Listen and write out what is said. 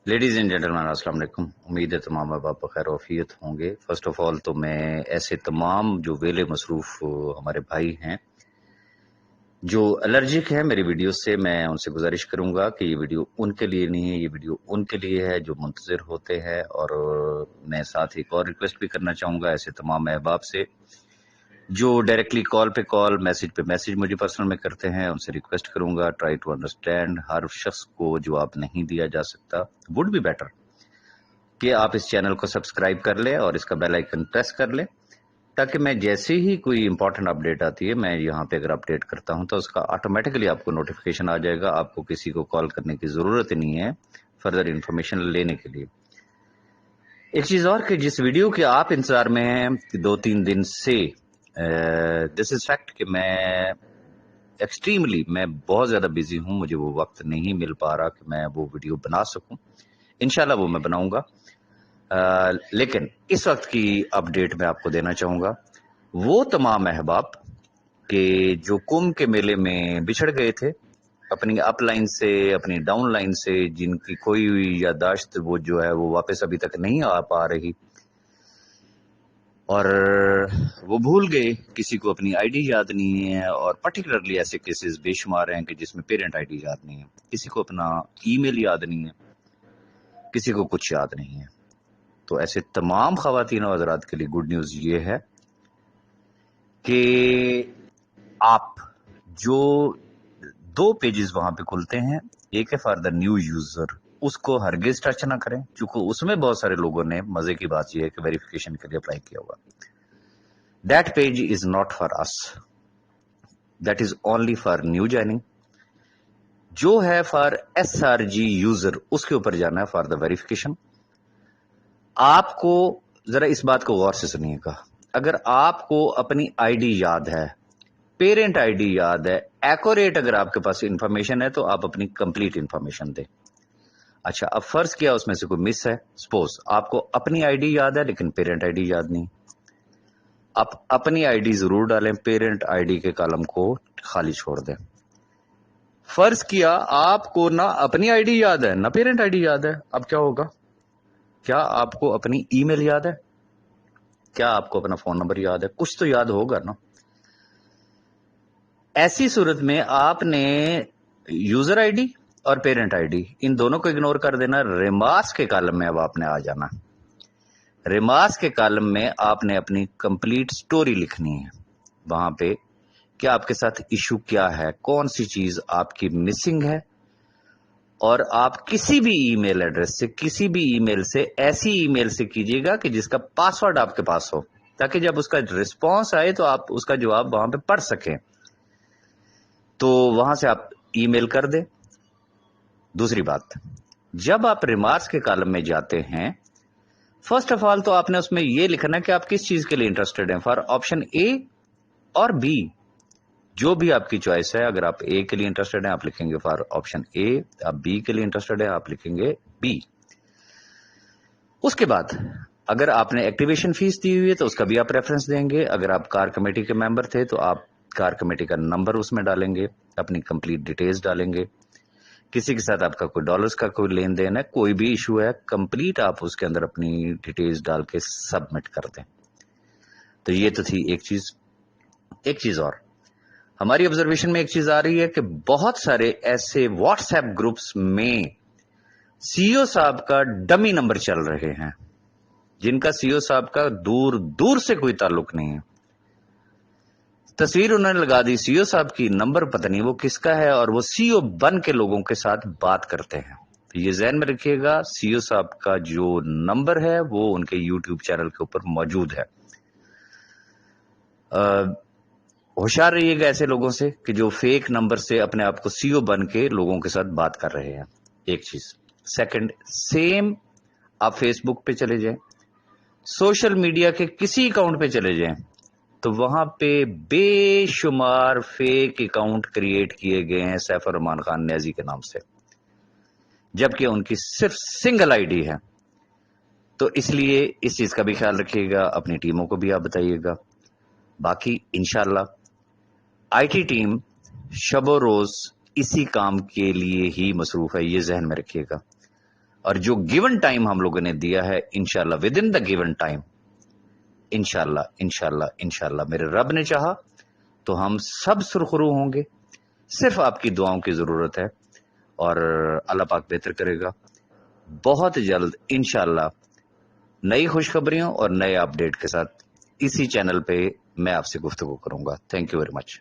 Ladies and gentleman अस्सलाम वालेकुम। उम्मीद है तमाम अहबाब बखैर वफ़ियत होंगे। फ़र्स्ट ऑफ़ ऑल तो मैं ऐसे तमाम जो वेले मसरूफ़ हमारे भाई हैं जो एलर्जिक हैं मेरी वीडियो से, मैं उनसे गुजारिश करूंगा कि ये वीडियो उनके लिए नहीं है, ये वीडियो उनके लिए है जो मुंतज़िर होते हैं। और मैं साथ ही एक और रिक्वेस्ट भी करना चाहूँगा ऐसे तमाम अहबाब से जो डायरेक्टली कॉल पे मैसेज मुझे पर्सनल में करते हैं। उनसे रिक्वेस्ट करूंगा, ट्राई टू अंडरस्टैंड। हर शख्स को जवाब नहीं दिया जा सकता। वुड बी बेटर कि आप इस चैनल को सब्सक्राइब कर लें और इसका बेल आइकन प्रेस कर लें, ताकि मैं जैसे ही कोई इंपॉर्टेंट अपडेट आती है, मैं यहाँ पे अगर अपडेट करता हूँ तो उसका ऑटोमेटिकली आपको नोटिफिकेशन आ जाएगा। आपको किसी को कॉल करने की ज़रूरत ही नहीं है फर्दर इंफॉर्मेशन लेने के लिए। एक चीज़ और कि जिस वीडियो के आप इंतज़ार में हैं 2-3 दिन से, दिस इज फैक्ट कि मैं बहुत ज़्यादा बिजी हूँ, मुझे वो वक्त नहीं मिल पा रहा कि मैं वो वीडियो बना सकूँ। इंशाल्लाह वो मैं बनाऊंगा। लेकिन इस वक्त की अपडेट मैं आपको देना चाहूँगा। वो तमाम अहबाब के जो कुंभ के मेले में बिछड़ गए थे अपनी अप लाइन से, अपनी डाउन लाइन से, जिनकी खोई हुई याददाश्त वो जो है वो वापस अभी तक नहीं आ पा रही, और वो भूल गए, किसी को अपनी आईडी याद नहीं है, और पर्टिकुलरली ऐसे केसेस बेशुमार हैं कि जिसमें पेरेंट आईडी याद नहीं है, किसी को अपना ईमेल याद नहीं है, किसी को कुछ याद नहीं है। तो ऐसे तमाम ख़वातीन और हज़रात के लिए गुड न्यूज़ ये है कि आप जो 2 पेजेस वहां पे खुलते हैं, एक है फॉर द न्यू यूजर, उसको हरगिज टच ना करें, क्योंकि उसमें बहुत सारे लोगों ने, मजे की बात यह है कि वेरिफिकेशन के लिए अप्लाई किया हुआ। That page is not for us, that is only for new joining. जो है फॉर SRG यूजर, उसके ऊपर जाना है फॉर द वेरिफिकेशन। आपको जरा इस बात को गौर से सुनिएगा। अगर आपको अपनी आईडी याद है, पेरेंट आईडी याद है, एक्यूरेट अगर आपके पास इंफॉर्मेशन है, तो आप अपनी कंप्लीट इंफॉर्मेशन दें। अच्छा, अब फर्ज किया उसमें से कोई मिस है, सपोज आपको अपनी आईडी याद है लेकिन पेरेंट आईडी याद नहीं, आप अपनी आईडी जरूर डालें, पेरेंट आईडी के कॉलम को खाली छोड़ दें। फर्ज किया आपको ना अपनी आईडी याद है ना पेरेंट आईडी याद है, अब क्या होगा? क्या आपको अपनी ईमेल याद है? क्या आपको अपना फोन नंबर याद है? कुछ तो याद होगा ना। ऐसी सूरत में आपने यूजर आईडी और पेरेंट आईडी, इन दोनों को इग्नोर कर देना। रिमार्क्स के कॉलम में अब आपने आ जाना। रिमार्क्स के कॉलम में आपने अपनी कंप्लीट स्टोरी लिखनी है। वहां पे क्या आपके साथ इशू क्या है, कौन सी चीज आपकी मिसिंग है, और आप किसी भी ईमेल एड्रेस से, किसी भी ईमेल से, ऐसी ईमेल से कीजिएगा कि जिसका पासवर्ड आपके पास हो, ताकि जब उसका रिस्पॉन्स आए तो आप उसका जवाब वहां पे पढ़ सकें। तो वहां से आप ईमेल कर दें। दूसरी बात, जब आप रिमार्क्स के कॉलम में जाते हैं, फर्स्ट ऑफ ऑल तो आपने उसमें यह लिखना कि आप किस चीज के लिए इंटरेस्टेड हैं, फॉर ऑप्शन ए और बी, जो भी आपकी चॉइस है। अगर आप ए के लिए इंटरेस्टेड हैं आप लिखेंगे फॉर ऑप्शन ए, आप बी के लिए इंटरेस्टेड है आप लिखेंगे बी। उसके बाद अगर आपने एक्टिवेशन फीस दी हुई है तो उसका भी आप रेफरेंस देंगे। अगर आप कार कमेटी के मेंबर थे तो आप कार कमेटी का नंबर उसमें डालेंगे, अपनी कंप्लीट डिटेल्स डालेंगे। किसी के साथ आपका कोई डॉलर्स का कोई लेन देन है, कोई भी इशू है, कंप्लीट आप उसके अंदर अपनी डिटेल्स डाल के सबमिट कर दें। तो ये तो थी एक चीज। एक चीज और हमारी ऑब्जर्वेशन में एक चीज आ रही है कि बहुत सारे ऐसे व्हाट्सएप ग्रुप्स में सीईओ साहब का डमी नंबर चल रहे हैं, जिनका सीईओ साहब का दूर दूर से कोई ताल्लुक नहीं है। तस्वीर उन्होंने लगा दी सीईओ साहब की, नंबर पता नहीं वो किसका है, और वो सीईओ बन के लोगों के साथ बात करते हैं। तो ये ज़हन में रखिएगा, सीईओ साहब का जो नंबर है वो उनके यूट्यूब चैनल के ऊपर मौजूद है। होशियार रहिएगा ऐसे लोगों से कि जो फेक नंबर से अपने आप को सीईओ बन के लोगों के साथ बात कर रहे हैं। एक चीज। सेकंड, सेम आप फेसबुक पे चले जाएं, सोशल मीडिया के किसी अकाउंट पे चले जाएं, तो वहां पे बेशुमार फेक अकाउंट क्रिएट किए गए हैं सैफुर रहमान खान न्याजी के नाम से, जबकि उनकी सिर्फ सिंगल आईडी है। तो इसलिए इस चीज का भी ख्याल रखिएगा, अपनी टीमों को भी आप बताइएगा। बाकी इंशाल्लाह आईटी टीम शबो रोज इसी काम के लिए ही मसरूफ है, ये जहन में रखिएगा। اور جو گیون ٹائم ہم لوگوں نے دیا ہے انشاءاللہ with in the given time انشاءاللہ انشاءاللہ انشاءاللہ میرے رب نے چاہا تو ہم سب سرخرو ہوں گے. صرف آپ کی دعاؤں کی ضرورت ہے اور اللہ پاک بہتر کرے گا. بہت جلد انشاءاللہ نئی خوشخبریوں اور نئے اپڈیٹ کے ساتھ اسی چینل پہ میں آپ سے گفتگو کروں گا. Thank you very much.